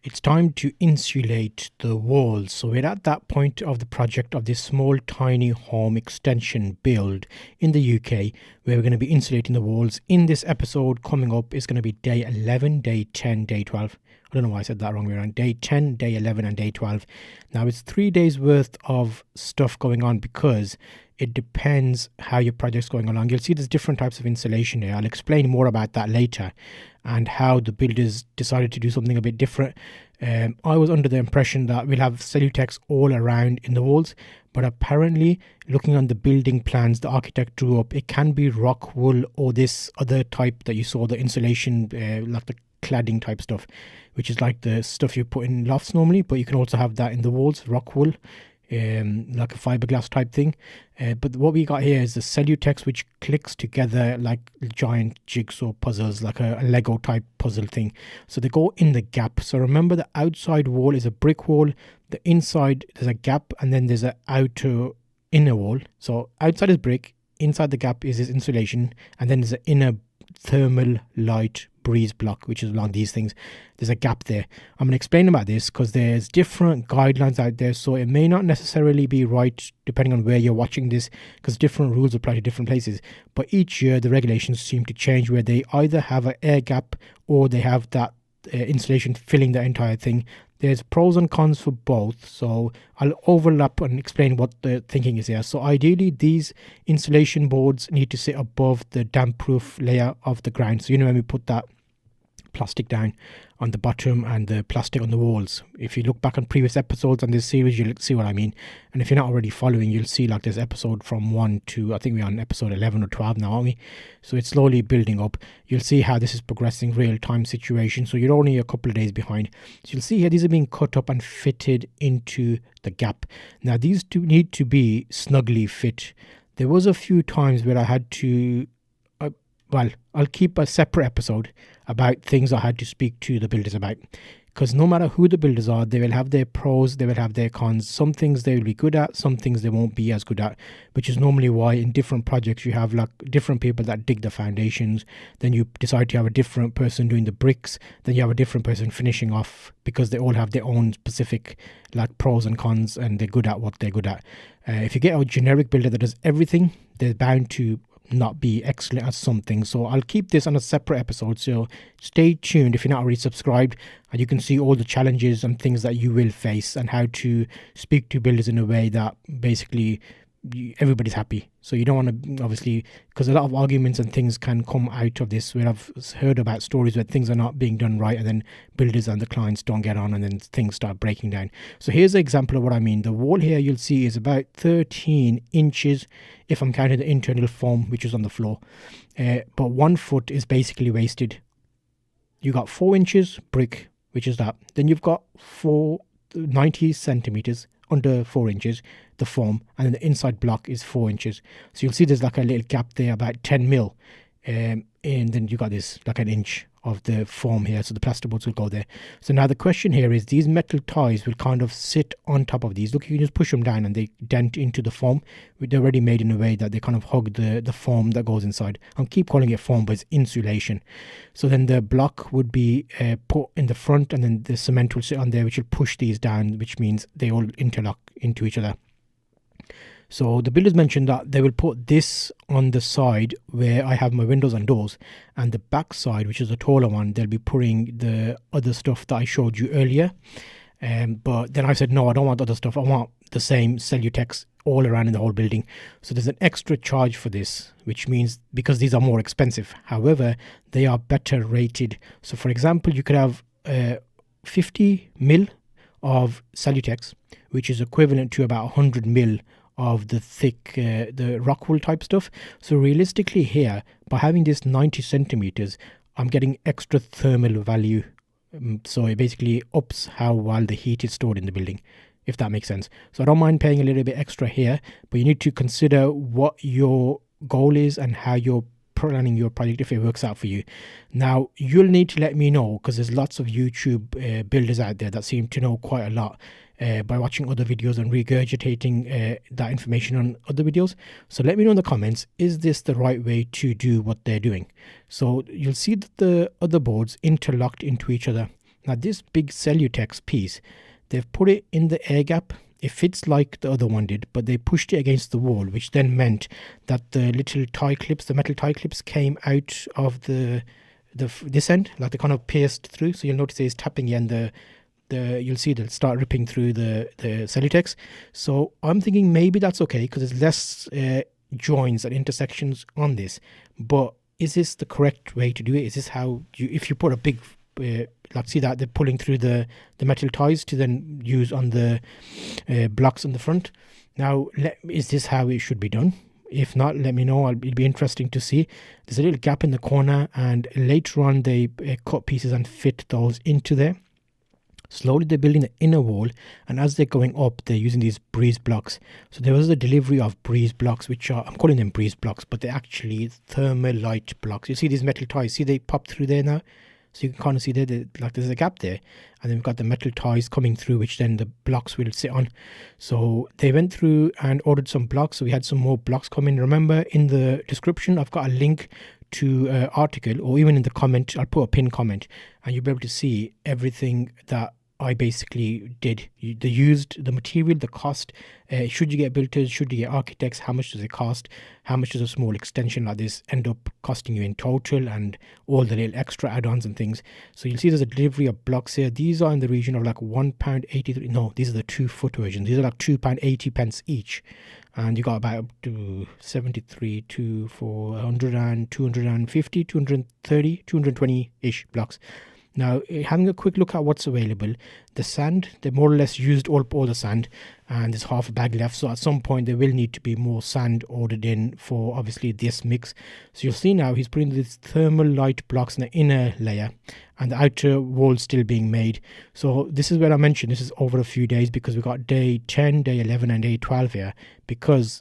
It's time to insulate the walls. So we're at that point of the project of this small tiny home extension build in the UK where we're going to be insulating the walls. In this episode coming up is going to be day 11, day 10, day 12. I don't know why I said that wrong. We're on day 10, day 11 and day 12. Now it's 3 days worth of stuff going on because it depends how your project's going along. You'll see there's different types of insulation here. I'll explain more about that later and how the builders decided to do something a bit different. I was under the impression that we'll have Celotex all around in the walls, but apparently looking on the building plans the architect drew up, it can be rock wool or this other type that you saw, the insulation, like the cladding type stuff, which is like the stuff you put in lofts normally, but you can also have that in the walls, rock wool, like a fiberglass type thing. But what we got here is the Celotex, which clicks together like giant jigsaw puzzles, like a Lego type puzzle thing. So they go in the gap. So remember, the outside wall is a brick wall, the inside there's a gap, and then there's an inner wall. So outside is brick, inside the gap is this insulation, and then there's an inner Thermalite breeze block, which is along these things. There's a gap there. I'm going to explain about this because there's different guidelines out there, so it may not necessarily be right depending on where you're watching this, because different rules apply to different places. But each year the regulations seem to change, where they either have an air gap or they have that insulation filling the entire thing. There's pros and cons for both, so I'll overlap and explain what the thinking is here. So ideally, these insulation boards need to sit above the damp-proof layer of the ground. So when we put that plastic down on the bottom and the plastic on the walls, if you look back on previous episodes on this series, you'll see what I mean. And if you're not already following, you'll see like this episode from 1 to, I think we're on episode 11 or 12 now, aren't we? So it's slowly building up. You'll see how this is progressing, real-time situation, so you're only a couple of days behind. So you'll see here these are being cut up and fitted into the gap. Now these two need to be snugly fit. There was a few times where I had to I'll keep a separate episode about things I had to speak to the builders about, because no matter who the builders are, they will have their pros, they will have their cons. Some things they will be good at, some things they won't be as good at, which is normally why in different projects you have like different people that dig the foundations, then you decide to have a different person doing the bricks, then you have a different person finishing off, because they all have their own specific like pros and cons, and they're good at what they're good at. If you get a generic builder that does everything, they're bound to not be excellent at something. So I'll keep this on a separate episode, so stay tuned if you're not already subscribed, and you can see all the challenges and things that you will face and how to speak to builders in a way that basically everybody's happy. So you don't want to, obviously, because a lot of arguments and things can come out of this, where I've heard about stories where things are not being done right and then builders and the clients don't get on and then things start breaking down. So here's an example of what I mean. The wall here you'll see is about 13 inches if I'm counting the internal foam which is on the floor, but 1 foot is basically wasted. You got 4 inches brick, which is that, then you've got 90 centimeters under 4 inches the foam, and then the inside block is 4 inches. So you'll see there's like a little gap there about 10 mil, and then you got this like an inch of the foam here, so the plasterboards will go there. So now the question here is, these metal ties will kind of sit on top of these. Look, you can just push them down and they dent into the foam. They're already made in a way that they kind of hug the foam that goes inside. I'll keep calling it foam, but it's insulation. So then the block would be put in the front, and then the cement will sit on there, which will push these down, which means they all interlock into each other. So the builders mentioned that they will put this on the side where I have my windows and doors, and the back side, which is a taller one, they'll be putting the other stuff that I showed you earlier. But then I said, no, I don't want other stuff. I want the same Celotex all around in the whole building. So there's an extra charge for this, which means because these are more expensive. However, they are better rated. So for example, you could have 50 mil of Celotex, which is equivalent to about 100 mil of the thick the rock wool type stuff. So realistically here, by having this 90 centimeters, I'm getting extra thermal value. So it basically ups how well the heat is stored in the building, if that makes sense. So I don't mind paying a little bit extra here, but you need to consider what your goal is and how you're planning your project if it works out for you. Now you'll need to let me know, because there's lots of YouTube builders out there that seem to know quite a lot by watching other videos and regurgitating that information on other videos. So let me know in the comments, is this the right way to do what they're doing? So you'll see that the other boards interlocked into each other. Now this big Celotex piece, they've put it in the air gap. It fits like the other one did, but they pushed it against the wall, which then meant that the little tie clips, the metal tie clips, came out of this end, like they kind of pierced through. So you'll notice it's tapping here, and you'll see they'll start ripping through the Celotex. So I'm thinking maybe that's okay because there's less joins and intersections on this. But is this the correct way to do it? Is this how if you put a big like see that they're pulling through the metal ties to then use on the blocks on the front? Now, is this how it should be done? If not, let me know. It'll be interesting to see. There's a little gap in the corner, and later on they cut pieces and fit those into there. Slowly they're building the inner wall, and as they're going up, they're using these breeze blocks. So there was a delivery of breeze blocks, which are, I'm calling them breeze blocks, but they're actually Thermalite blocks. You see these metal ties, see they pop through there now? So you can kind of see there, like there's a gap there, and then we've got the metal ties coming through, which then the blocks will sit on. So they went through and ordered some blocks, so we had some more blocks come in. Remember, in the description, I've got a link to an article, or even in the comment, I'll put a pin comment, and you'll be able to see everything that I basically did. They used the material, the cost, should you get builders, should you get architects, how much does it cost, how much does a small extension like this end up costing you in total, and all the little extra add-ons and things. So you'll see there's a delivery of blocks here. These are in the region of like £1.83. No, these are the 2-foot version. These are like £2.80 pence each, and you got about up to 73 to 400 and 250, 230, 220-ish blocks. Now, having a quick look at what's available, the sand, they more or less used all the sand, and there's half a bag left. So at some point, there will need to be more sand ordered in for obviously this mix. So you'll see now he's putting these Thermalite blocks in the inner layer, and the outer wall still being made. So this is where I mentioned this is over a few days, because we've got day 10, day 11 and day 12 here, because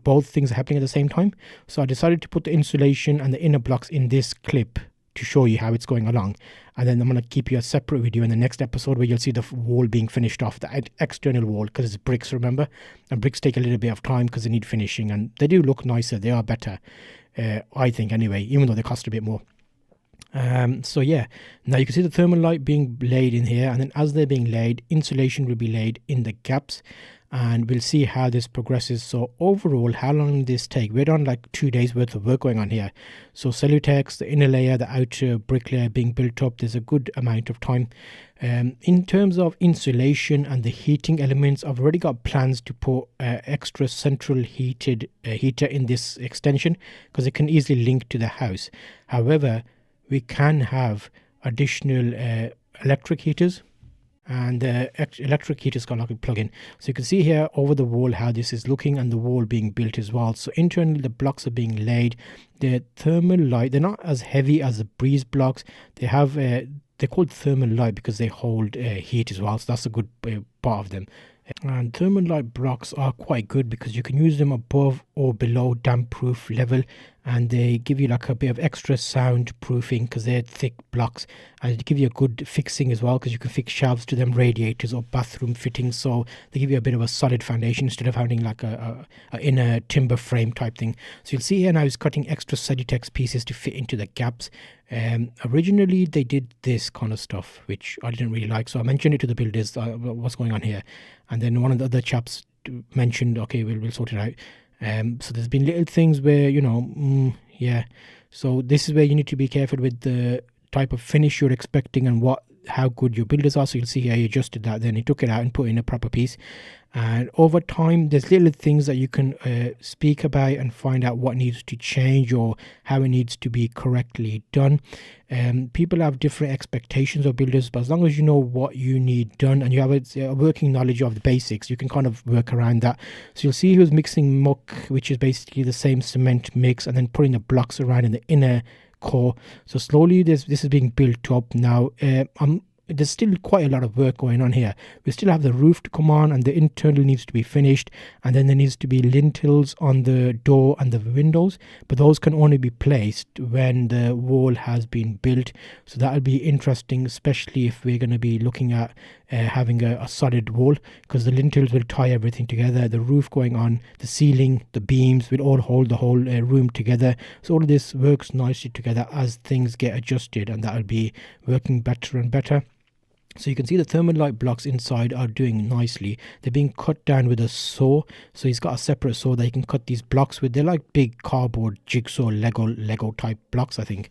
both things are happening at the same time. So I decided to put the insulation and the inner blocks in this clip to show you how it's going along, and then I'm going to keep you a separate video in the next episode where you'll see the wall being finished off, the external wall, because it's bricks, remember, and bricks take a little bit of time because they need finishing, and they do look nicer, they are better, I think anyway, even though they cost a bit more. So yeah, now you can see the Thermalite being laid in here, and then as they're being laid, insulation will be laid in the gaps, and we'll see how this progresses. So overall, how long will this take? We're on like 2 days worth of work going on here. So Celotex, the inner layer, the outer brick layer being built up, there's a good amount of time. In terms of insulation and the heating elements, I've already got plans to put extra central heater in this extension, because it can easily link to the house. However, we can have additional electric heaters, and the electric heater is going to plug in. So you can see here over the wall how this is looking, and the wall being built as well. So internally the blocks are being laid. The Thermalite, they're not as heavy as the breeze blocks. They have they're called Thermalite because they hold heat as well, so that's a good part of them. And Thermalite blocks are quite good because you can use them above or below damp proof level, and they give you like a bit of extra sound proofing because they're thick blocks, and they give you a good fixing as well because you can fix shelves to them, radiators or bathroom fittings, so they give you a bit of a solid foundation instead of having like a inner timber frame type thing. So you'll see here now he's cutting extra Celotex pieces to fit into the gaps. Originally they did this kind of stuff which I didn't really like, so I mentioned it to the builders what's going on here, and then one of the other chaps mentioned, okay, we'll sort it out. So there's been little things where, you know, yeah, so this is where you need to be careful with the type of finish you're expecting and how good your builders are. So you'll see here he adjusted that, then he took it out and put in a proper piece, and over time there's little things that you can speak about and find out what needs to change or how it needs to be correctly done. People have different expectations of builders, but as long as you know what you need done and you have a working knowledge of the basics, you can kind of work around that. So you'll see he was mixing muck, which is basically the same cement mix, and then putting the blocks around in the inner core. So slowly this is being built up now. There's still quite a lot of work going on here. We still have the roof to come on, and the internal needs to be finished, and then there needs to be lintels on the door and the windows, but those can only be placed when the wall has been built. So that'll be interesting, especially if we're going to be looking at having a solid wall, because the lintels will tie everything together, the roof going on, the ceiling, the beams will all hold the whole room together. So all of this works nicely together as things get adjusted, and that'll be working better and better. So you can see the Thermalite blocks inside are doing nicely. They're being cut down with a saw. So he's got a separate saw that he can cut these blocks with. They're like big cardboard jigsaw Lego type blocks, I think.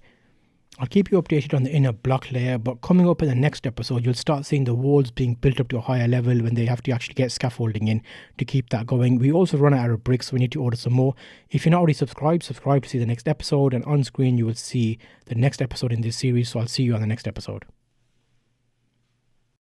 I'll keep you updated on the inner block layer, but coming up in the next episode, you'll start seeing the walls being built up to a higher level when they have to actually get scaffolding in to keep that going. We also run out of bricks, so we need to order some more. If you're not already subscribed, subscribe to see the next episode, and on screen you will see the next episode in this series, so I'll see you on the next episode.